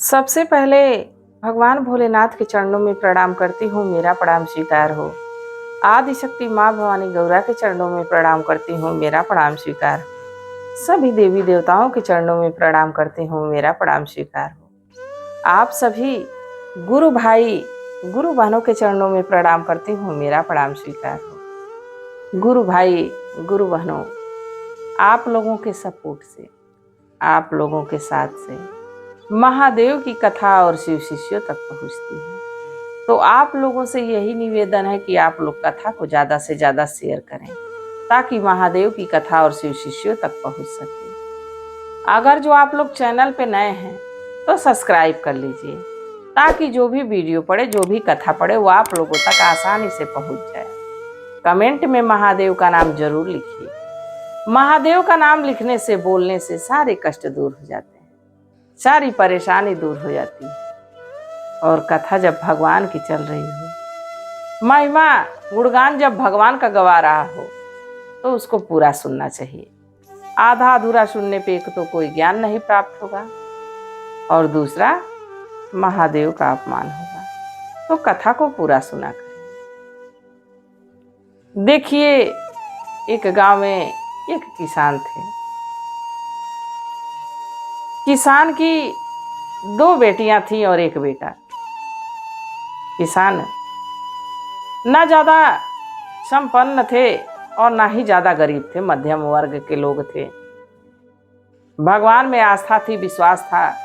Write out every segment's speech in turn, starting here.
सबसे पहले भगवान भोलेनाथ के चरणों में प्रणाम करती हूँ, मेरा प्रणाम स्वीकार हो। आदिशक्ति माँ भवानी गौरा के चरणों में प्रणाम करती हूँ, मेरा प्रणाम स्वीकार हो। सभी देवी देवताओं के चरणों में प्रणाम करती हूँ, मेरा प्रणाम स्वीकार हो। आप सभी गुरु भाई गुरु बहनों के चरणों में प्रणाम करती हूँ, मेरा प्रणाम स्वीकार हो। गुरु भाई गुरु बहनों, आप लोगों के सपोर्ट से, आप लोगों के साथ से महादेव की कथा और शिव शिष्यों तक पहुंचती है। तो आप लोगों से यही निवेदन है कि आप लोग कथा को ज़्यादा से ज़्यादा शेयर करें ताकि महादेव की कथा और शिव शिष्यों तक पहुंच सके। अगर जो आप लोग चैनल पे नए हैं तो सब्सक्राइब कर लीजिए ताकि जो भी वीडियो पड़े, जो भी कथा पड़े, वो आप लोगों तक आसानी से पहुंच जाए। कमेंट में महादेव का नाम जरूर लिखिए। महादेव का नाम लिखने से, बोलने से सारे कष्ट दूर हो जाते हैं, सारी परेशानी दूर हो जाती है। और कथा जब भगवान की चल रही हो, महिमा गुणगान जब भगवान का गवा रहा हो, तो उसको पूरा सुनना चाहिए। आधा अधूरा सुनने पे एक तो कोई ज्ञान नहीं प्राप्त होगा और दूसरा महादेव का अपमान होगा। तो कथा को पूरा सुना करिए। देखिए, एक गांव में एक किसान थे। किसान की 2 बेटियां थीं और 1 बेटा। किसान ना ज़्यादा संपन्न थे और ना ही ज़्यादा गरीब थे, मध्यम वर्ग के लोग थे। भगवान में आस्था थी, विश्वास था,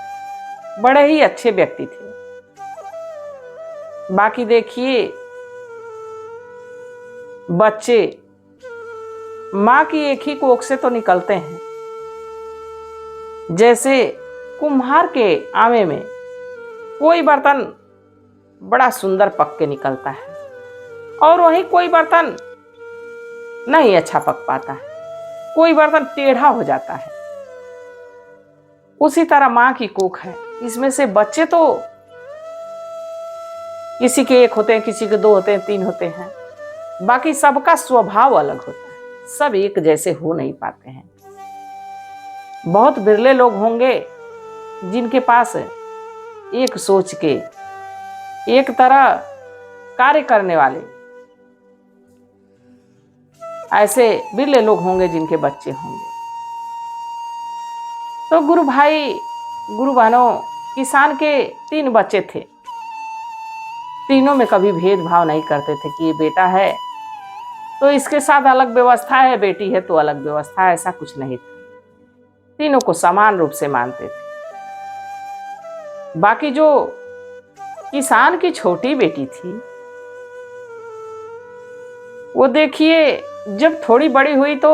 बड़े ही अच्छे व्यक्ति थे। बाकी देखिए, बच्चे माँ की एक ही कोख से तो निकलते हैं। जैसे कुम्हार के आवे में कोई बर्तन बड़ा सुंदर पक के निकलता है और वहीं कोई बर्तन नहीं अच्छा पक पाता है, कोई बर्तन टेढ़ा हो जाता है। उसी तरह माँ की कोख है। इसमें से बच्चे तो किसी के 1 होते हैं, किसी के 2 होते हैं, 3 होते हैं। बाकी सबका स्वभाव अलग होता है, सब एक जैसे हो नहीं पाते हैं। बहुत बिरले लोग होंगे जिनके पास एक सोच के, एक तरह कार्य करने वाले, ऐसे बिरले लोग होंगे जिनके बच्चे होंगे। तो गुरु भाई गुरु बहनों, किसान के 3 बच्चे थे। तीनों में कभी भेदभाव नहीं करते थे कि ये बेटा है तो इसके साथ अलग व्यवस्था है, बेटी है तो अलग व्यवस्था है, ऐसा कुछ नहीं था। तीनों को समान रूप से मानते थे। बाकी जो किसान की छोटी बेटी थी, वो देखिए जब थोड़ी बड़ी हुई तो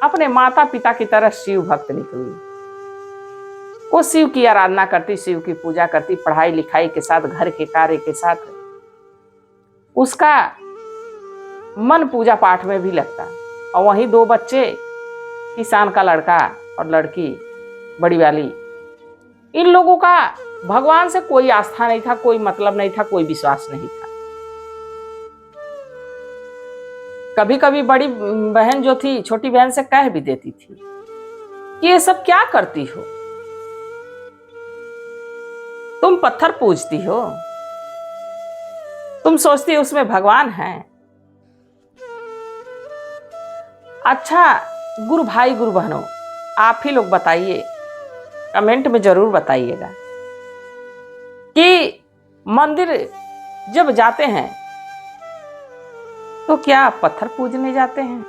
अपने माता पिता की तरह शिव भक्त निकली। वो शिव की आराधना करती, शिव की पूजा करती, पढ़ाई लिखाई के साथ, घर के कार्य के साथ उसका मन पूजा पाठ में भी लगता। और वहीं 2 बच्चे, किसान का लड़का और लड़की बड़ी वाली, इन लोगों का भगवान से कोई आस्था नहीं था, कोई मतलब नहीं था, कोई विश्वास नहीं था। कभी कभी बड़ी बहन जो थी, छोटी बहन से कह भी देती थी कि ये सब क्या करती हो, तुम पत्थर पूजती हो, तुम सोचती हो उसमें भगवान है। अच्छा गुरु भाई गुरु बहनों, आप ही लोग बताइए, कमेंट में जरूर बताइएगा कि मंदिर जब जाते हैं तो क्या आप पत्थर पूजने जाते हैं?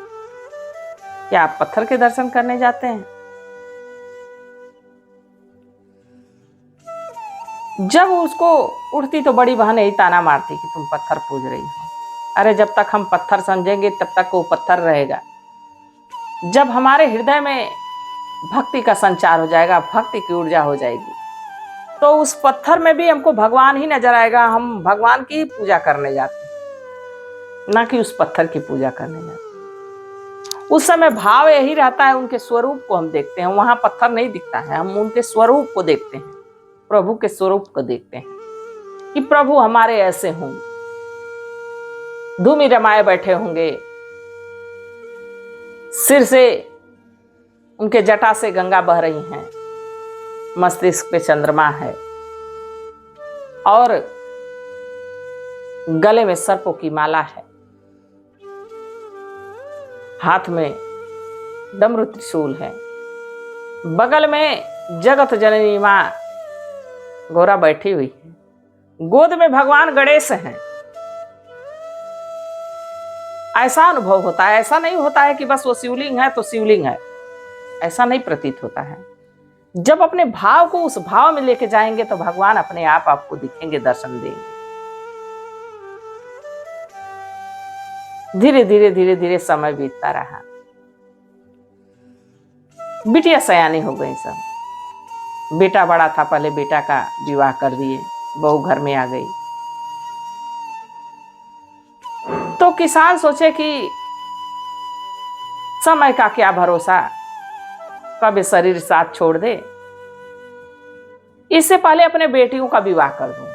क्या आप पत्थर के दर्शन करने जाते हैं? जब उसको उठती तो बड़ी बहन यही ताना मारती कि तुम पत्थर पूज रही हो। अरे जब तक हम पत्थर समझेंगे तब तक वो पत्थर रहेगा। जब हमारे हृदय में भक्ति का संचार हो जाएगा, भक्ति की ऊर्जा हो जाएगी, तो उस पत्थर में भी हमको भगवान ही नजर आएगा। हम भगवान की पूजा करने जाते हैं, ना कि उस पत्थर की पूजा करने जाते हैं। उस समय भाव यही रहता है, उनके स्वरूप को हम देखते हैं। वहां पत्थर नहीं दिखता है, हम उनके स्वरूप को देखते हैं, प्रभु के स्वरूप को देखते हैं कि प्रभु हमारे ऐसे होंगे, धूमि रमाए बैठे होंगे, सिर से उनके जटा से गंगा बह रही हैं, मस्तिष्क पे चंद्रमा है, और गले में सर्पों की माला है, हाथ में डमरू त्रिशूल है, बगल में जगत जननी मां गौरा बैठी हुई है, गोद में भगवान गणेश हैं। ऐसा अनुभव होता है, ऐसा नहीं होता है कि बस वो शिवलिंग है तो शिवलिंग है, ऐसा नहीं प्रतीत होता है। जब अपने भाव को उस भाव में लेके जाएंगे तो भगवान अपने आप आपको दिखेंगे, दर्शन देंगे। धीरे धीरे धीरे धीरे समय बीतता रहा, बिटिया सयानी हो गई सब। बेटा बड़ा था, पहले बेटा का विवाह कर दिए, बहू घर में आ गई। तो किसान सोचे कि समय का क्या भरोसा, कब ये शरीर साथ छोड़ दे, इससे पहले अपने बेटियों का विवाह कर दूं।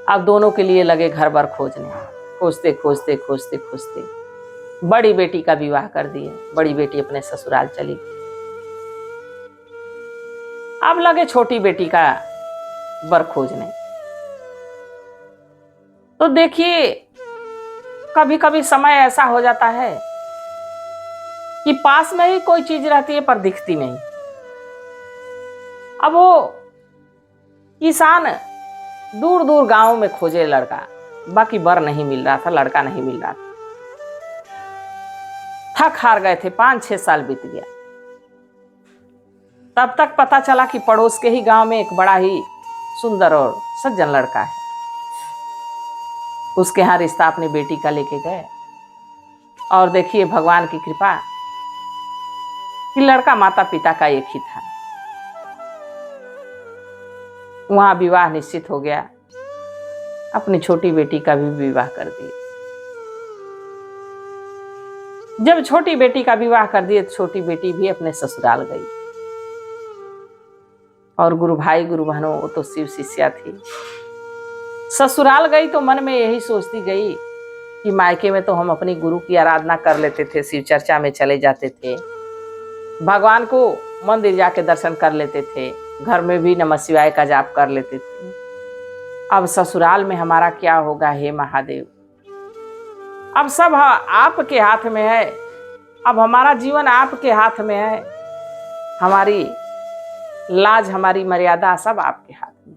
अब दोनों के लिए लगे घर भर खोजने, खोजते खोजते खोजते खोजते बड़ी बेटी का विवाह कर दिए। बड़ी बेटी अपने ससुराल चली गई। अब लगे छोटी बेटी का वर खोजने। तो देखिए, कभी कभी समय ऐसा हो जाता है कि पास में ही कोई चीज रहती है पर दिखती नहीं। अब वो किसान दूर दूर गांव में खोजे लड़का, बाकी वर नहीं मिल रहा था, लड़का नहीं मिल रहा था। थक हार गए थे, 5-6 साल बीत गया। तब तक पता चला कि पड़ोस के ही गांव में एक बड़ा ही सुंदर और सज्जन लड़का है। उसके यहाँ रिश्ता अपनी बेटी का लेके गए और देखिए भगवान की कृपा कि लड़का माता पिता का एक ही था। वहां विवाह निश्चित हो गया, अपनी छोटी बेटी का भी विवाह कर दिया। जब छोटी बेटी का विवाह कर दिए तो छोटी बेटी भी अपने ससुराल गई। और गुरु भाई गुरु बहनों, वो तो शिव शिष्या थी, ससुराल गई तो मन में यही सोचती गई कि मायके में तो हम अपनी गुरु की आराधना कर लेते थे, शिव चर्चा में चले जाते थे, भगवान को मंदिर जाके दर्शन कर लेते थे, घर में भी नमः शिवाय का जाप कर लेते थे। अब ससुराल में हमारा क्या होगा हे महादेव? अब सब आपके हाथ में है, अब हमारा जीवन आपके हाथ में है, हमारी लाज हमारी मर्यादा सब आपके हाथ में।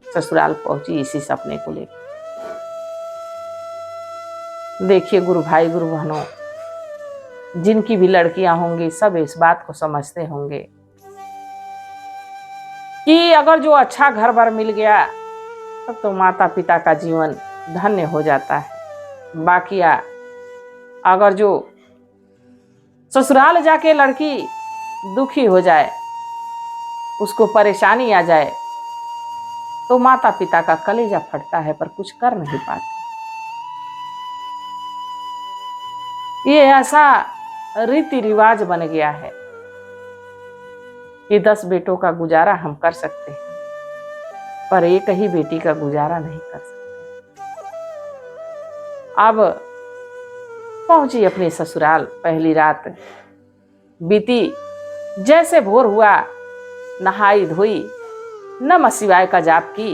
ससुराल पहुंची इसी सपने को लेकर। देखिए गुरु भाई गुरु बहनों, जिनकी भी लड़कियां होंगी सब इस बात को समझते होंगे कि अगर जो अच्छा घर बार मिल गया तब तो माता पिता का जीवन धन्य हो जाता है। बाकी अगर जो ससुराल जाके लड़की दुखी हो जाए, उसको परेशानी आ जाए, तो माता पिता का कलेजा फटता है पर कुछ कर नहीं पाते। ये ऐसा रीति रिवाज बन गया है कि 10 बेटों का गुजारा हम कर सकते हैं पर एक ही बेटी का गुजारा नहीं कर सकते। अब पहुंची अपने ससुराल, पहली रात बीती, जैसे भोर हुआ नहाई धोई, नमः शिवाय का जाप की,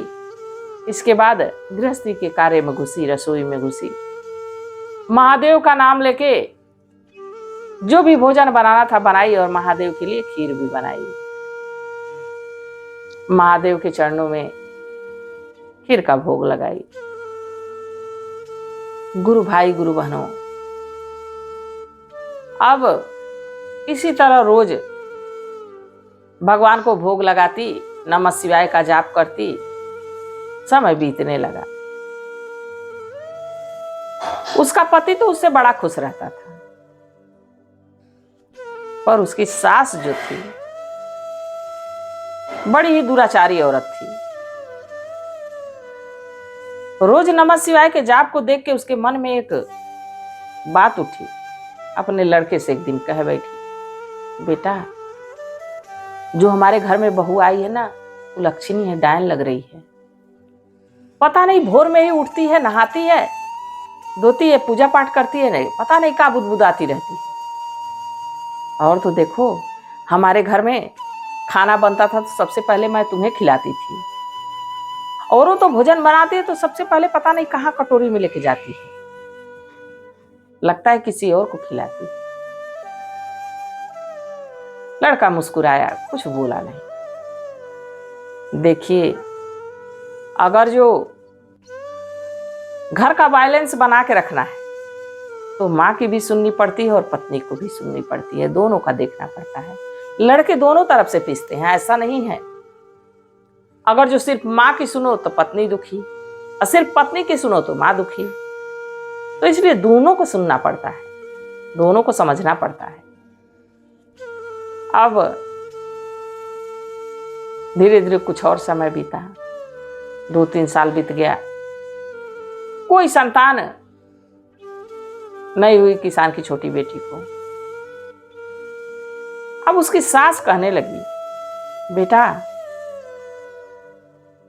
इसके बाद गृहस्थी के कार्य में घुसी, रसोई में घुसी, महादेव का नाम लेके जो भी भोजन बनाना था बनाई और महादेव के लिए खीर भी बनाई। महादेव के चरणों में खीर का भोग लगाई। गुरु भाई गुरु बहनों, अब इसी तरह रोज भगवान को भोग लगाती, नमः शिवाय का जाप करती, समय बीतने लगा। उसका पति तो उससे बड़ा खुश रहता था पर उसकी सास जो थी बड़ी ही दुराचारी औरत थी। रोज नमः शिवाय के जाप को देख के उसके मन में एक बात उठी। अपने लड़के से एक दिन कह बैठी, बेटा जो हमारे घर में बहू आई है ना, वो लक्ष्मी है, डायन लग रही है। पता नहीं भोर में ही उठती है, नहाती है, धोती है, पूजा पाठ करती है, नहीं पता नहीं क्या बुदबुदाती रहती है। और तो देखो हमारे घर में खाना बनता था तो सबसे पहले मैं तुम्हें खिलाती थी। औरों तो भोजन बनाती है तो सबसे पहले पता नहीं कहाँ कटोरी में लेके जाती है, लगता है किसी और को खिलाती। लड़का मुस्कुराया, कुछ बोला नहीं। देखिए, अगर जो घर का बैलेंस बना के रखना है तो माँ की भी सुननी पड़ती है और पत्नी को भी सुननी पड़ती है, दोनों का देखना पड़ता है। लड़के दोनों तरफ से पीसते हैं, ऐसा नहीं है। अगर जो सिर्फ माँ की सुनो तो पत्नी दुखी, और सिर्फ पत्नी की सुनो तो माँ दुखी। तो इसलिए दोनों को सुनना पड़ता है, दोनों को समझना पड़ता है। अब धीरे धीरे कुछ और समय बीता, 2-3 साल बीत गया, कोई संतान नहीं हुई किसान की छोटी बेटी को। अब उसकी सास कहने लगी, बेटा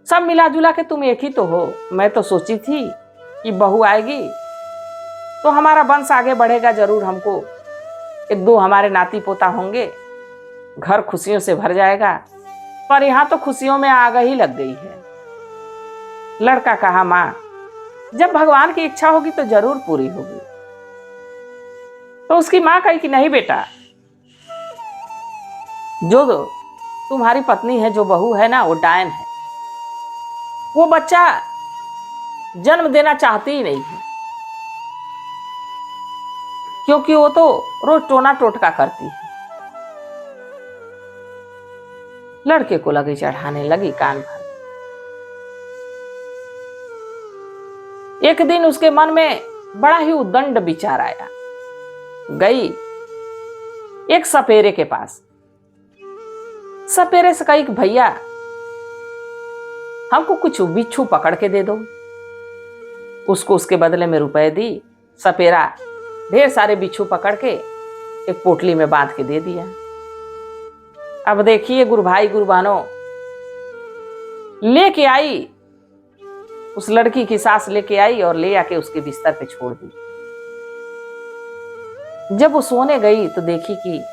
सब मिला जुला के तुम एक ही तो हो। मैं तो सोची थी कि बहू आएगी तो हमारा वंश आगे बढ़ेगा जरूर, हमको 1-2 हमारे नाती पोता होंगे, घर खुशियों से भर जाएगा। पर यहां तो खुशियों में आग ही लग गई है। लड़का कहा, माँ जब भगवान की इच्छा होगी तो जरूर पूरी होगी। तो उसकी माँ कही कि नहीं बेटा, जो तुम्हारी पत्नी है, जो बहू है ना, वो डायन है। वो बच्चा जन्म देना चाहती ही नहीं है, क्योंकि वो तो रोज टोना टोटका करती है। लड़के को लगी चढ़ाने लगी कान भर। एक दिन उसके मन में बड़ा ही उद्दंड विचार आया। गई एक सपेरे के पास। सपेरे से कही, भैया हमको कुछ बिच्छू पकड़ के दे दो। उसको उसके बदले में रुपए दी। सपेरा ढेर सारे बिच्छू पकड़ के एक पोटली में बांध के दे दिया। अब देखिए गुरु भाई गुरु बहनों, लेके आई, उस लड़की की सास लेके आई और ले आके उसके बिस्तर पे छोड़ दी। जब वो सोने गई तो देखी कि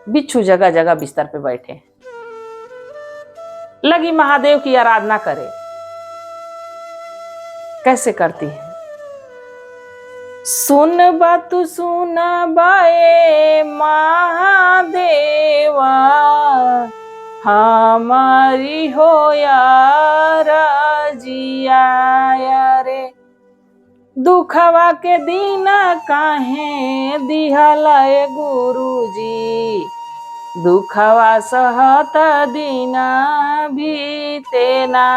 बिच्छू जगह जगह बिस्तर पे बैठे हैं। लगी महादेव की आराधना करे। कैसे करती है? सुन बातु सुन बाए महादेवा, हमारी हो यार जिया रे। दुखवा के दिन काहे दिहलाए गुरुजी, दुखवा सहत दीना बीतेना।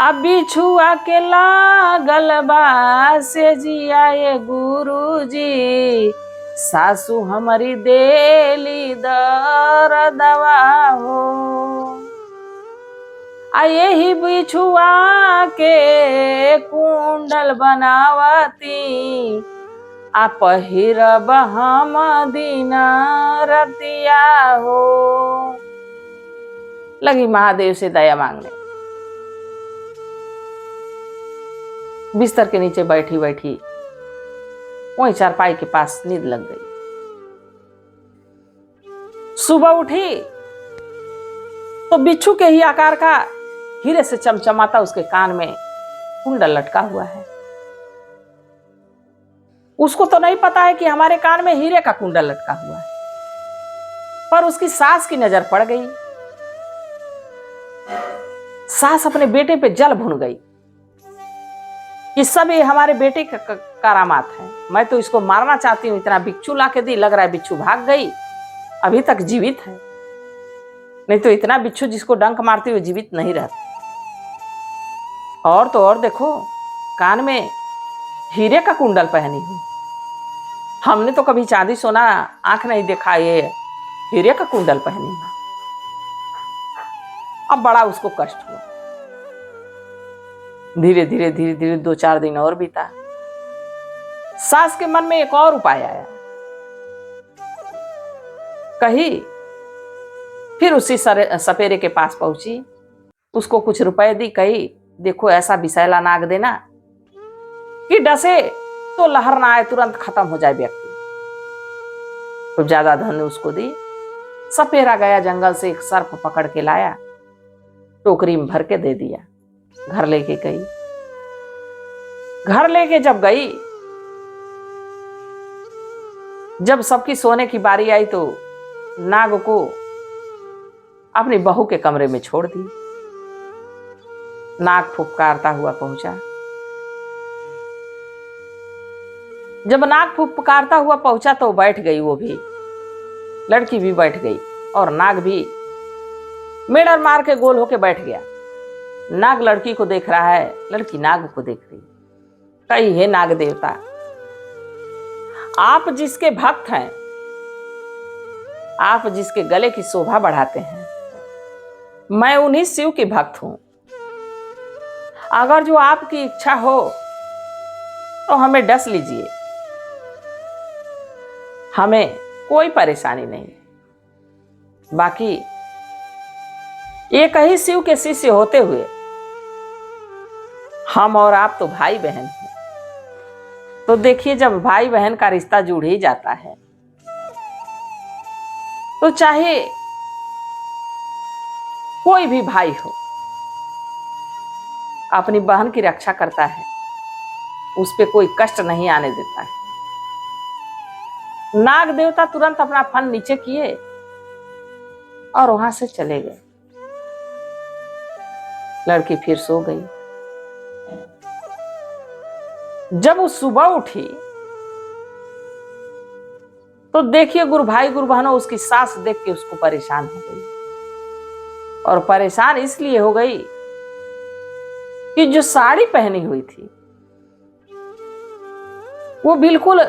अब बिछुआ के लागल बा से जियाए गुरुजी, सासू हमारी देली दर्दवा हो। आ यही बिछुआ के कुंडल बनावती, आ पहिरब हम दीना रतिया हो। लगी महादेव से दया मांगने। बिस्तर के नीचे बैठी बैठी वहीं चारपाई के पास नींद लग गई। सुबह उठी तो बिच्छू के ही आकार का हीरे से चमचमाता उसके कान में कुंडल लटका हुआ है। उसको तो नहीं पता है कि हमारे कान में हीरे का कुंडल लटका हुआ है, पर उसकी सास की नजर पड़ गई। सास अपने बेटे पे जल भुन गई कि सब ये हमारे बेटे का करामात है। मैं तो इसको मारना चाहती हूँ, इतना बिच्छू ला के दी, लग रहा है बिच्छू भाग गई, अभी तक जीवित है। नहीं तो इतना बिच्छू जिसको डंक मारती हुई जीवित नहीं रहता। और तो और देखो, कान में हीरे का कुंडल पहनी हुई। हमने तो कभी चांदी सोना आंख नहीं देखा, ये हीरे का कुंडल पहनी है। अब बड़ा उसको कष्ट हुआ। धीरे धीरे धीरे धीरे 2-4 दिन और बीता। सास के मन में एक और उपाय आया। कही फिर उसी सपेरे के पास पहुंची, उसको कुछ रुपए दी। कही देखो ऐसा विषैला नाग देना कि डसे तो लहर ना आए, तुरंत खत्म हो जाए व्यक्ति। खूब ज्यादा धन उसको दी। सपेरा गया जंगल से एक सर्प पकड़ के लाया, टोकरी में भर के दे दिया। घर लेके गई। घर लेके जब गई, जब सबकी सोने की बारी आई तो नाग को अपनी बहू के कमरे में छोड़ दी। नाग फुफकारता हुआ पहुंचा। जब नाग फुफकारता हुआ पहुंचा तो बैठ गई, वो भी लड़की भी बैठ गई और नाग भी मेड़र मार के गोल होके बैठ गया। नाग लड़की को देख रहा है, लड़की नाग को देख रही। कही, हे नाग देवता, आप जिसके भक्त हैं, आप जिसके गले की शोभा बढ़ाते हैं, मैं उन्हीं शिव की भक्त हूं। अगर जो आपकी इच्छा हो तो हमें डस लीजिए, हमें कोई परेशानी नहीं। बाकी एक ही शिव के शिष्य होते हुए हम और आप तो भाई बहन हैं। तो देखिए, जब भाई बहन का रिश्ता जुड़ ही जाता है तो चाहे कोई भी भाई हो, अपनी बहन की रक्षा करता है, उस पे कोई कष्ट नहीं आने देता है। नाग देवता तुरंत अपना फन नीचे किए और वहां से चले गए। लड़की फिर सो गई। जब वो सुबह उठी तो देखिए, गुरु भाई गुरु बहनों, उसकी सास देख के उसको परेशान हो गई। और परेशान इसलिए हो गई कि जो साड़ी पहनी हुई थी वो बिल्कुल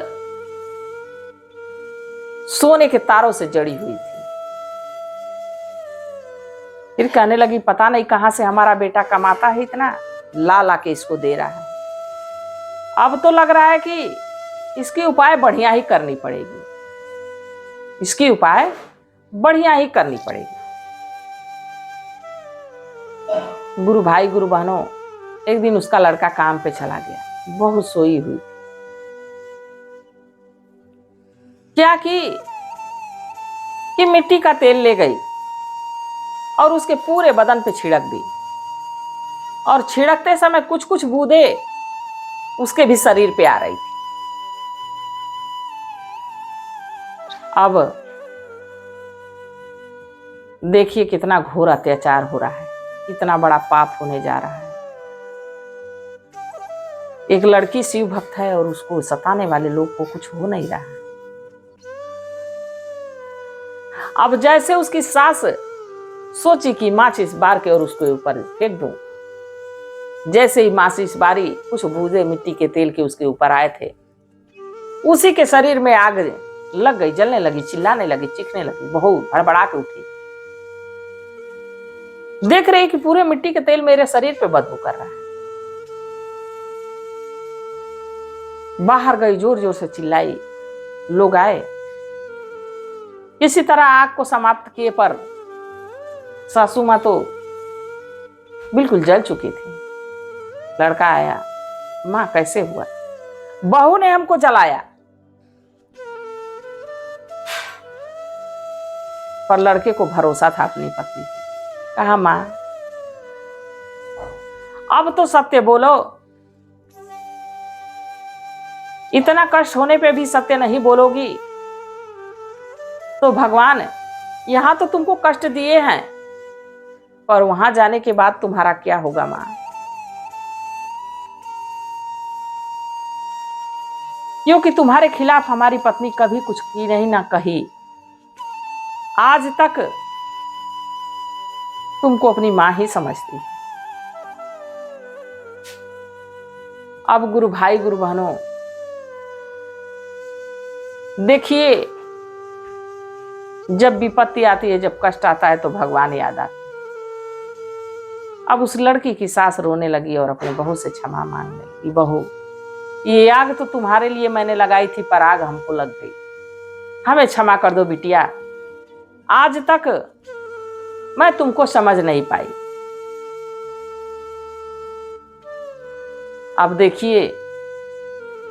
सोने के तारों से जड़ी हुई थी। फिर कहने लगी, पता नहीं कहां से हमारा बेटा कमाता है इतना, ला ला के इसको दे रहा है। अब तो लग रहा है कि इसकी उपाय बढ़िया ही करनी पड़ेगी, इसकी उपाय बढ़िया ही करनी पड़ेगी। गुरु भाई गुरु बहनों, एक दिन उसका लड़का काम पे चला गया, बहुत सोई हुई। क्या कि मिट्टी का तेल ले गई और उसके पूरे बदन पे छिड़क दी। और छिड़कते समय कुछ कुछ बूंदे उसके भी शरीर पे आ रही थी। अब देखिए कितना घोर अत्याचार हो रहा है, कितना बड़ा पाप होने जा रहा है। एक लड़की शिव भक्त है और उसको सताने वाले लोग को कुछ हो नहीं रहा है। अब जैसे उसकी सास सोची कि माचिस बार के और उसके ऊपर फेंक दूं, जैसे ही माचिस बारी, कुछ बूंदे मिट्टी के तेल के उसके ऊपर आए थे, उसी के शरीर में आग लग गई, जलने लगी, चिल्लाने लगी, चीखने लगी, बहू हड़बड़ा के उठी। देख रही कि पूरे मिट्टी के तेल मेरे शरीर पे बदबू कर रहा है। बाहर गई, जोर जोर से चिल्लाई, लोग आए, किसी तरह आग को समाप्त किए, पर सासू मां तो बिल्कुल जल चुकी थी। लड़का आया, मां कैसे हुआ? बहू ने हमको जलाया। पर लड़के को भरोसा था अपनी पत्नी पे। कहा, मां अब तो सत्य बोलो, इतना कष्ट होने पे भी सत्य नहीं बोलोगी तो भगवान यहां तो तुमको कष्ट दिए हैं, पर वहां जाने के बाद तुम्हारा क्या होगा मां? क्योंकि तुम्हारे खिलाफ हमारी पत्नी कभी कुछ की नहीं, ना कही। आज तक तुमको अपनी मां ही समझती है। अब गुरु भाई गुरु बहनों, देखिए, जब विपत्ति आती है, जब कष्ट आता है तो भगवान याद आते हैं। अब उस लड़की की सास रोने लगी और अपने बहू से क्षमा मांगने लगी। बहू, ये आग तो तुम्हारे लिए मैंने लगाई थी, पर आग हमको लग गई, हमें क्षमा कर दो बिटिया। आज तक मैं तुमको समझ नहीं पाई। अब देखिए,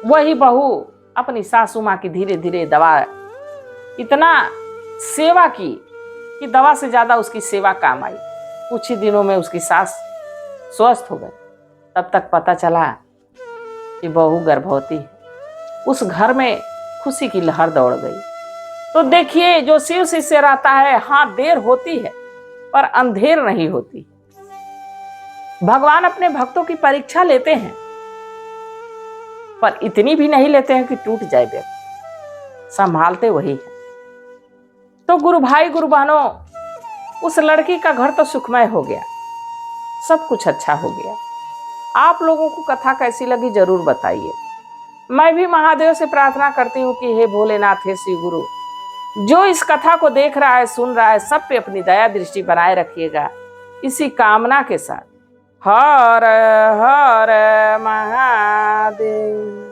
वही बहू अपनी सासू मां की धीरे धीरे दवा इतना सेवा की कि दवा से ज्यादा उसकी सेवा काम आई। कुछ ही दिनों में उसकी सास स्वस्थ हो गई। तब तक पता चला कि बहू गर्भवती है। उस घर में खुशी की लहर दौड़ गई। तो देखिए, जो शिव शिष्य रहता है, हाँ देर होती है पर अंधेर नहीं होती। भगवान अपने भक्तों की परीक्षा लेते हैं, पर इतनी भी नहीं लेते हैं कि टूट जाए व्यक्ति, संभालते वही है। तो गुरु भाई गुरु बहनों, उस लड़की का घर तो सुखमय हो गया, सब कुछ अच्छा हो गया। आप लोगों को कथा कैसी लगी जरूर बताइए। मैं भी महादेव से प्रार्थना करती हूँ कि हे भोलेनाथ, हे शिव गुरु, जो इस कथा को देख रहा है, सुन रहा है, सब पे अपनी दया दृष्टि बनाए रखिएगा, इसी कामना के साथ। हर हर महादेव।